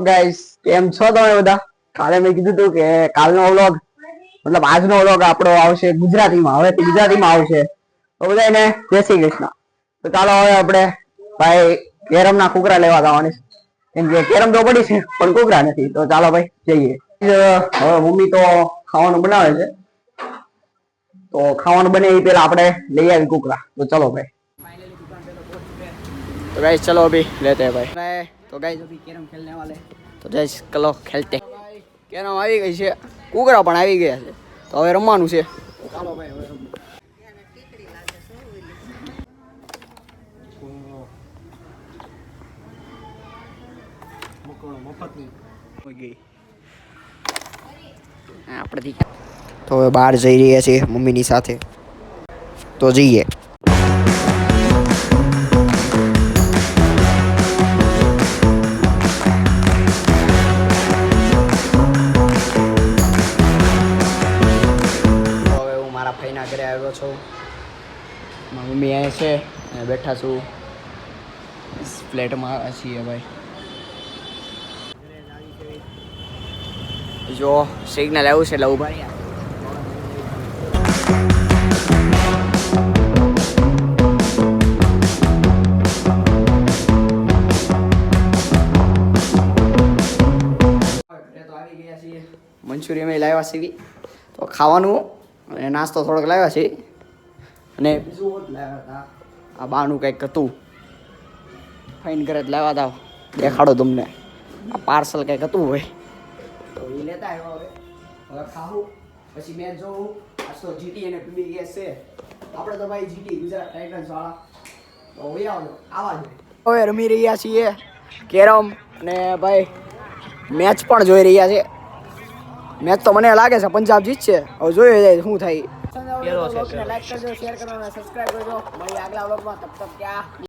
Guys કેમ છો તમે બધા? કાલે મેં કીધું હતું કે કાલનો વ્લોગ મતલબ આજનો વ્લોગ આપણો આવશે ગુજરાતીમાં. હવે ગુજરાતીમાં આવશે તો બધાને જય શ્રી કૃષ્ણ. તો ચાલો હવે આપણે ભાઈ કેરમ ના કુકરા લેવા જવાની કેમ કે કેરમ તો પડી છે પણ કુકરા નથી. તો ચાલો ભાઈ જઈએ. હવે મમ્મી તો ખાવાનું બનાવે છે તો ખાવાનું બને એ પેલા આપણે લઈ આવી કુકરા. તો ચલો ભાઈ. तो गाइस चलो अभी लेते हैं भाई. तो गाइस अभी कैरम खेलने वाले. तो गाइस चलो खेलते. कैरम આવી ગઈ છે, કુકરા પણ આવી ગયા છે. તો હવે રમવાનું છે. ચાલો ભાઈ હવે રમવું. આપણે તો હવે બહાર જઈ રહ્યા છીએ મમ્મીની સાથે. તો જઈએ. ભાઈના ઘરે આવ્યો છું. મારી મમ્મી અહીંયા છે અને બેઠા છું ફ્લેટમાં છીએ ભાઈ. જો સિગ્નલ આવ્યું છે એટલે ઉભા રહ્યા. તો આવી ગયા છીએ. મંચુરિયન લાવ્યા સીવી તો ખાવાનું અને નાસ્તો થોડોક લાવ્યા છે અને બીજું લાવ્યા હતા. આ બાનું કંઈક હતું ફાઇન ઘરે જ લાવ્યા હતા. દેખાડો તમને. આ પાર્સલ કંઈક હતું હોય તો એ લેતા આવ્યા. હવે ખાવું પછી મેચ જોવું. આજ તો જીટી અને પીબીએસ છે. આપણે તો ભાઈ જીટી ગુજરાત ટાઇટન્સ વાળા. તો આવા જ હવે રમી રહ્યા છીએ કેરમ અને ભાઈ મેચ પણ જોઈ રહ્યા છે. મેચ તો મને લાગે છે પંજાબ જીતશે. હવે જોઈએ જાય શું થાય. લાઈક કરજો, શેર કરજો અને સબસ્ક્રાઇબ કરજો. મળીએ આગલા વ્લોગમાં. તબ તક ક્યાં